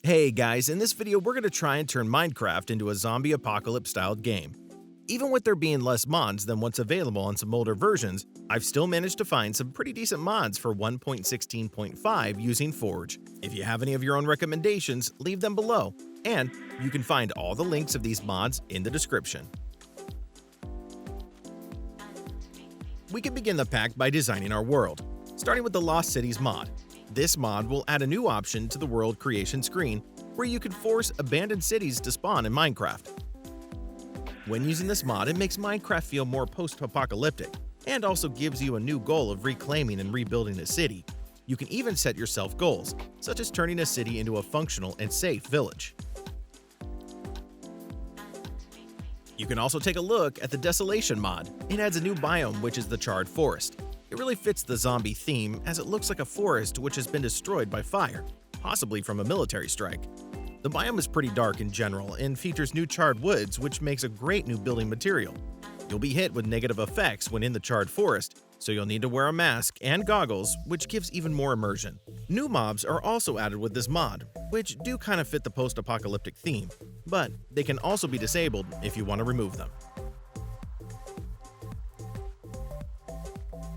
Hey guys, in this video we're going to try and turn Minecraft into a zombie apocalypse styled game. Even with there being less mods than what's available on some older versions, I've still managed to find some pretty decent mods for 1.16.5 using Forge. If you have any of your own recommendations, leave them below, and you can find all the links of these mods in the description. We can begin the pack by designing our world, starting with the Lost Cities mod. This mod will add a new option to the world creation screen where you can force abandoned cities to spawn in Minecraft. When using this mod, it makes Minecraft feel more post-apocalyptic and also gives you a new goal of reclaiming and rebuilding a city. You can even set yourself goals, such as turning a city into a functional and safe village. You can also take a look at the Desolation mod. It adds a new biome, which is the Charred Forest. It really fits the zombie theme as it looks like a forest which has been destroyed by fire, possibly from a military strike. The biome is pretty dark in general and features new charred woods, which makes a great new building material. You'll be hit with negative effects when in the charred forest, so you'll need to wear a mask and goggles, which gives even more immersion. New mobs are also added with this mod, which do kind of fit the post-apocalyptic theme, but they can also be disabled if you want to remove them.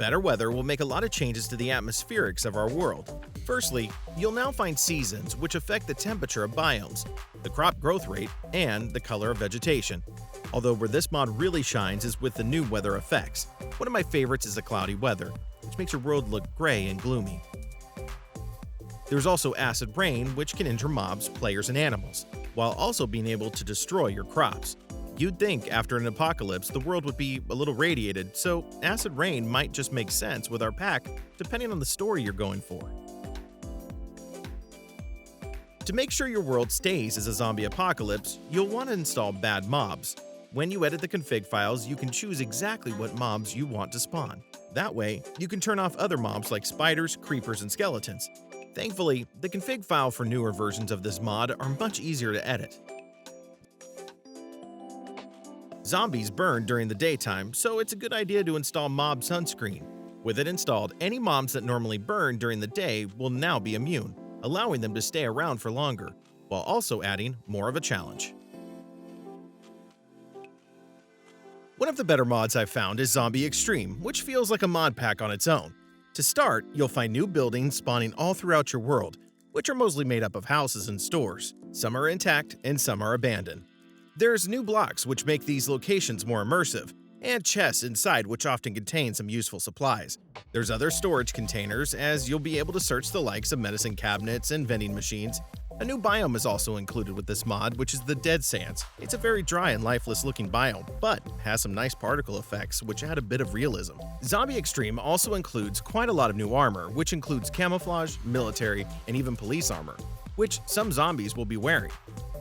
Better weather will make a lot of changes to the atmospherics of our world. Firstly, you'll now find seasons which affect the temperature of biomes, the crop growth rate, and the color of vegetation. Although where this mod really shines is with the new weather effects. One of my favorites is the cloudy weather, which makes your world look gray and gloomy. There's also acid rain, which can injure mobs, players, and animals, while also being able to destroy your crops. You'd think after an apocalypse the world would be a little radiated, so acid rain might just make sense with our pack depending on the story you're going for. To make sure your world stays as a zombie apocalypse, you'll want to install bad mobs. When you edit the config files, you can choose exactly what mobs you want to spawn. That way, you can turn off other mobs like spiders, creepers, and skeletons. Thankfully, the config file for newer versions of this mod are much easier to edit. Zombies burn during the daytime, so it's a good idea to install Mob Sunscreen. With it installed, any mobs that normally burn during the day will now be immune, allowing them to stay around for longer, while also adding more of a challenge. One of the better mods I've found is Zombie Extreme, which feels like a mod pack on its own. To start, you'll find new buildings spawning all throughout your world, which are mostly made up of houses and stores. Some are intact and some are abandoned. There's new blocks which make these locations more immersive, and chests inside which often contain some useful supplies. There's other storage containers, as you'll be able to search the likes of medicine cabinets and vending machines. A new biome is also included with this mod, which is the Dead Sands. It's a very dry and lifeless looking biome, but has some nice particle effects which add a bit of realism. Zombie Extreme also includes quite a lot of new armor, which includes camouflage, military, and even police armor, which some zombies will be wearing.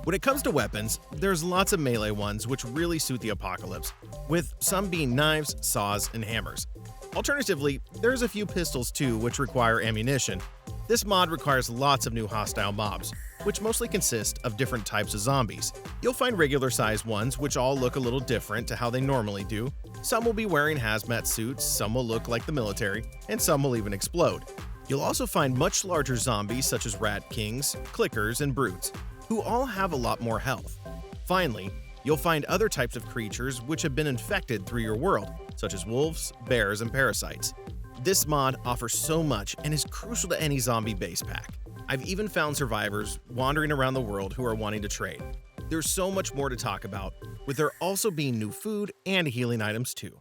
When it comes to weapons, there's lots of melee ones which really suit the apocalypse, with some being knives, saws, and hammers. Alternatively, there's a few pistols too which require ammunition. This mod requires lots of new hostile mobs, which mostly consist of different types of zombies. You'll find regular-sized ones which all look a little different to how they normally do. Some will be wearing hazmat suits, some will look like the military, and some will even explode. You'll also find much larger zombies such as rat kings, clickers, and brutes, who all have a lot more health. Finally, you'll find other types of creatures which have been infected through your world, such as wolves, bears, and parasites. This mod offers so much and is crucial to any zombie base pack. I've even found survivors wandering around the world who are wanting to trade. There's so much more to talk about, with there also being new food and healing items too.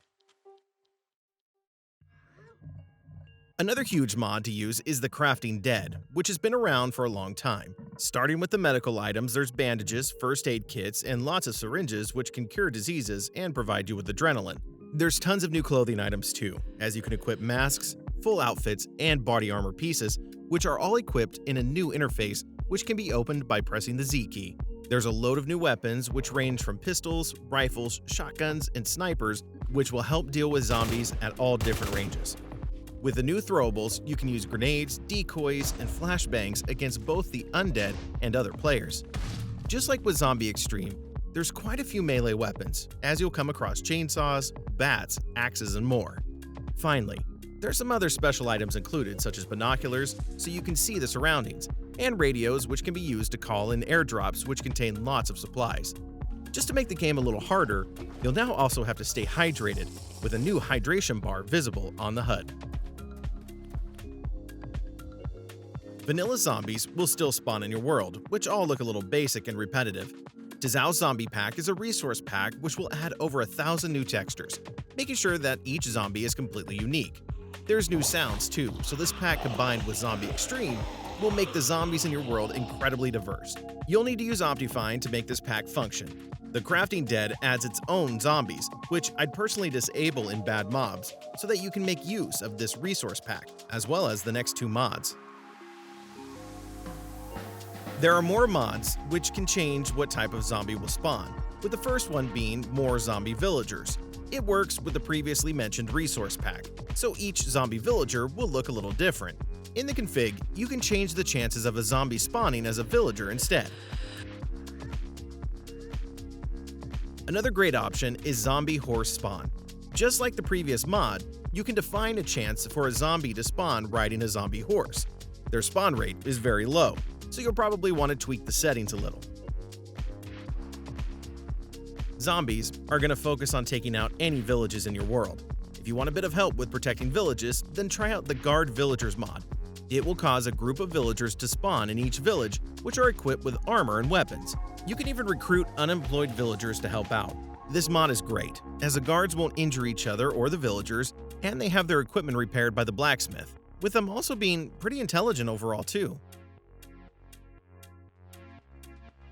Another huge mod to use is the Crafting Dead, which has been around for a long time. Starting with the medical items, there's bandages, first aid kits, and lots of syringes which can cure diseases and provide you with adrenaline. There's tons of new clothing items too, as you can equip masks, full outfits, and body armor pieces, which are all equipped in a new interface which can be opened by pressing the Z key. There's a load of new weapons which range from pistols, rifles, shotguns, and snipers, which will help deal with zombies at all different ranges. With the new throwables, you can use grenades, decoys, and flashbangs against both the undead and other players. Just like with Zombie Extreme, there's quite a few melee weapons, as you'll come across chainsaws, bats, axes, and more. Finally, there's some other special items included, such as binoculars, so you can see the surroundings, and radios which can be used to call in airdrops which contain lots of supplies. Just to make the game a little harder, you'll now also have to stay hydrated, with a new hydration bar visible on the HUD. Vanilla zombies will still spawn in your world, which all look a little basic and repetitive. Tissou Zombie Pack is a resource pack which will add over 1,000 new textures, making sure that each zombie is completely unique. There's new sounds too, so this pack combined with Zombie Extreme will make the zombies in your world incredibly diverse. You'll need to use Optifine to make this pack function. The Crafting Dead adds its own zombies, which I'd personally disable in bad mobs, so that you can make use of this resource pack, as well as the next 2 mods. There are more mods which can change what type of zombie will spawn, with the first one being more zombie villagers. It works with the previously mentioned resource pack, so each zombie villager will look a little different. In the config, you can change the chances of a zombie spawning as a villager instead. Another great option is Zombie Horse Spawn. Just like the previous mod, you can define a chance for a zombie to spawn riding a zombie horse. Their spawn rate is very low, so you'll probably want to tweak the settings a little. Zombies are going to focus on taking out any villages in your world. If you want a bit of help with protecting villages, then try out the Guard Villagers mod. It will cause a group of villagers to spawn in each village, which are equipped with armor and weapons. You can even recruit unemployed villagers to help out. This mod is great, as the guards won't injure each other or the villagers, and they have their equipment repaired by the blacksmith, with them also being pretty intelligent overall too.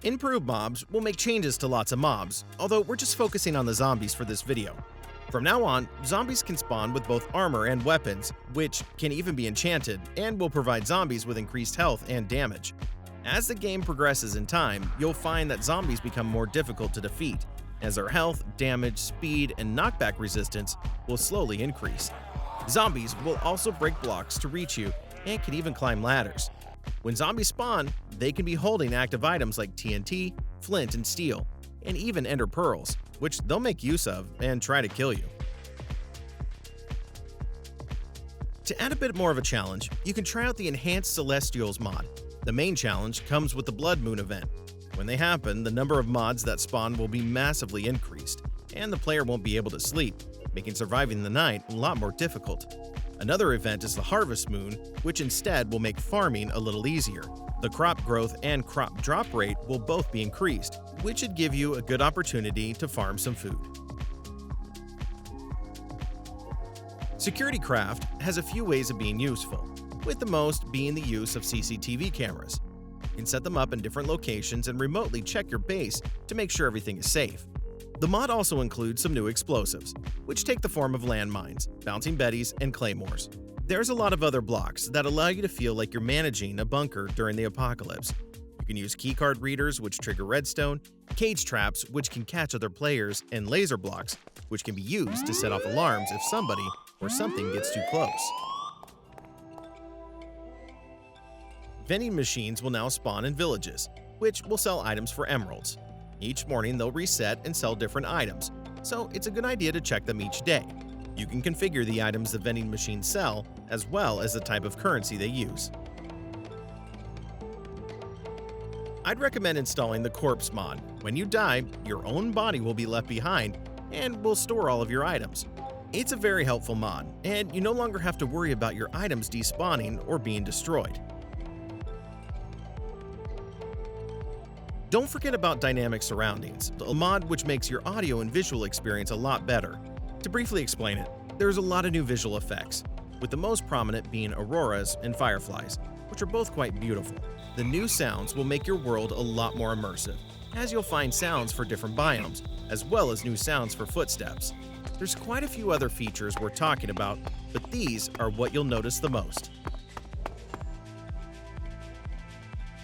Improved mobs will make changes to lots of mobs, although we're just focusing on the zombies for this video. From now on, zombies can spawn with both armor and weapons, which can even be enchanted, and will provide zombies with increased health and damage. As the game progresses in time, you'll find that zombies become more difficult to defeat, as their health, damage, speed, and knockback resistance will slowly increase. Zombies will also break blocks to reach you and can even climb ladders. When zombies spawn, they can be holding active items like TNT, flint and steel, and even ender pearls, which they'll make use of and try to kill you. To add a bit more of a challenge, you can try out the Enhanced Celestials mod. The main challenge comes with the Blood Moon event. When they happen, the number of mods that spawn will be massively increased, and the player won't be able to sleep, making surviving the night a lot more difficult. Another event is the Harvest Moon, which instead will make farming a little easier. The crop growth and crop drop rate will both be increased, which should give you a good opportunity to farm some food. SecurityCraft has a few ways of being useful, with the most being the use of CCTV cameras. You can set them up in different locations and remotely check your base to make sure everything is safe. The mod also includes some new explosives, which take the form of landmines, bouncing betties, and claymores. There's a lot of other blocks that allow you to feel like you're managing a bunker during the apocalypse. You can use keycard readers, which trigger redstone, cage traps, which can catch other players, and laser blocks, which can be used to set off alarms if somebody or something gets too close. Vending machines will now spawn in villages, which will sell items for emeralds. Each morning they'll reset and sell different items, so it's a good idea to check them each day. You can configure the items the vending machines sell, as well as the type of currency they use. I'd recommend installing the Corpse mod. When you die, your own body will be left behind and will store all of your items. It's a very helpful mod, and you no longer have to worry about your items despawning or being destroyed. Don't forget about Dynamic Surroundings, a mod which makes your audio and visual experience a lot better. To briefly explain it, there's a lot of new visual effects, with the most prominent being auroras and fireflies, which are both quite beautiful. The new sounds will make your world a lot more immersive, as you'll find sounds for different biomes, as well as new sounds for footsteps. There's quite a few other features we're talking about, but these are what you'll notice the most.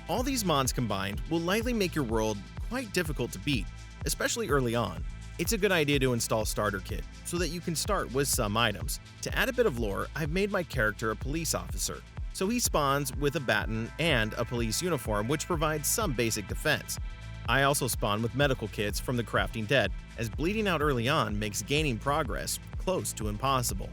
All these mods combined will likely make your world quite difficult to beat, especially early on. It's a good idea to install Starter Kit so that you can start with some items. To add a bit of lore, I've made my character a police officer, so he spawns with a baton and a police uniform which provides some basic defense. I also spawn with medical kits from the Crafting Dead, as bleeding out early on makes gaining progress close to impossible.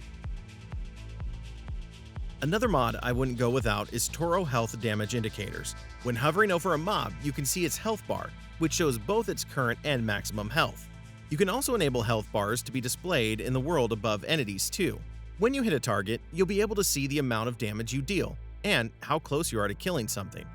Another mod I wouldn't go without is ToroHealth damage indicators. When hovering over a mob, you can see its health bar, which shows both its current and maximum health. You can also enable health bars to be displayed in the world above entities too. When you hit a target, you'll be able to see the amount of damage you deal and how close you are to killing something.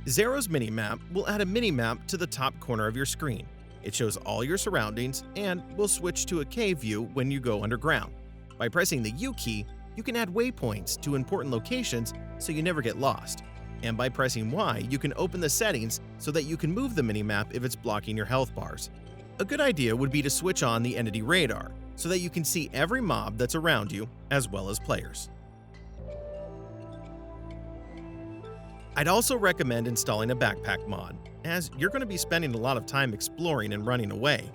Xaero's Minimap will add a minimap to the top corner of your screen. It shows all your surroundings and will switch to a cave view when you go underground. By pressing the U key, you can add waypoints to important locations so you never get lost. And by pressing Y, you can open the settings so that you can move the minimap if it's blocking your health bars. A good idea would be to switch on the entity radar so that you can see every mob that's around you as well as players. I'd also recommend installing a backpack mod, as you're going to be spending a lot of time exploring and running away.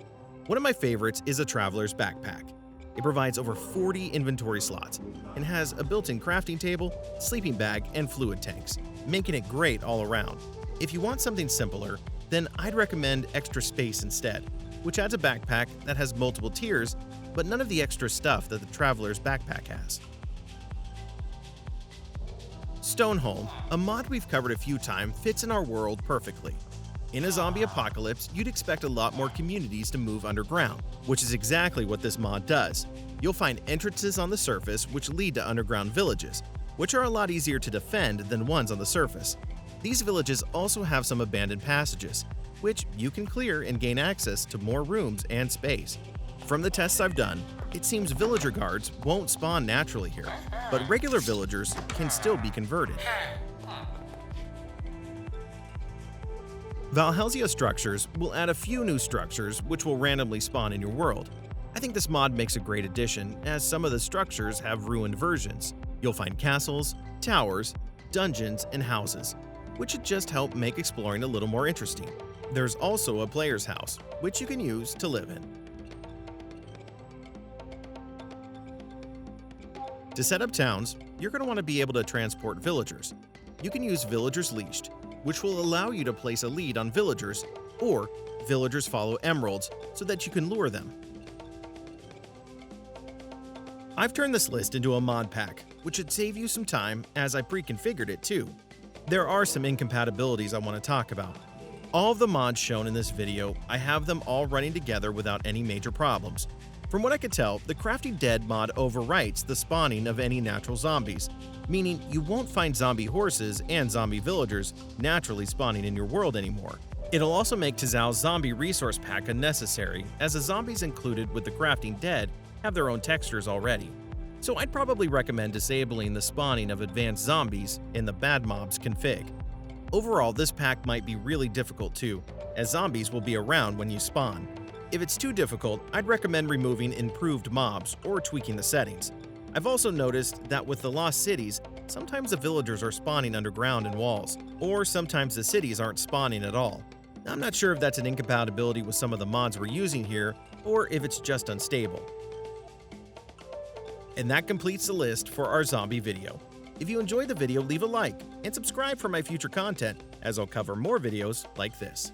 One of my favorites is a traveler's backpack. It provides over 40 inventory slots and has a built-in crafting table, sleeping bag, and fluid tanks, making it great all around. If you want something simpler, then I'd recommend Extra Space instead, which adds a backpack that has multiple tiers, but none of the extra stuff that the traveler's backpack has. Stoneholm, a mod we've covered a few times, fits in our world perfectly. In a zombie apocalypse, you'd expect a lot more communities to move underground, which is exactly what this mod does. You'll find entrances on the surface which lead to underground villages, which are a lot easier to defend than ones on the surface. These villages also have some abandoned passages, which you can clear and gain access to more rooms and space. From the tests I've done, it seems villager guards won't spawn naturally here, but regular villagers can still be converted. Valhelsia Structures will add a few new structures which will randomly spawn in your world. I think this mod makes a great addition, as some of the structures have ruined versions. You'll find castles, towers, dungeons, and houses, which should just help make exploring a little more interesting. There's also a player's house, which you can use to live in. To set up towns, you're going to want to be able to transport villagers. You can use Villagers Leashed, which will allow you to place a lead on villagers, or villagers follow emeralds so that you can lure them. I've turned this list into a mod pack, which should save you some time as I pre-configured it too. There are some incompatibilities I want to talk about. All of the mods shown in this video, I have them all running together without any major problems. From what I could tell, the Crafting Dead mod overwrites the spawning of any natural zombies, meaning you won't find zombie horses and zombie villagers naturally spawning in your world anymore. It'll also make Tissou's zombie resource pack unnecessary, as the zombies included with the Crafting Dead have their own textures already. So I'd probably recommend disabling the spawning of advanced zombies in the Bad Mobs config. Overall, this pack might be really difficult too, as zombies will be around when you spawn. If it's too difficult, I'd recommend removing improved mobs or tweaking the settings. I've also noticed that with the Lost Cities, sometimes the villagers are spawning underground in walls, or sometimes the cities aren't spawning at all. I'm not sure if that's an incompatibility with some of the mods we're using here, or if it's just unstable. And that completes the list for our zombie video. If you enjoyed the video, leave a like and subscribe for my future content, as I'll cover more videos like this.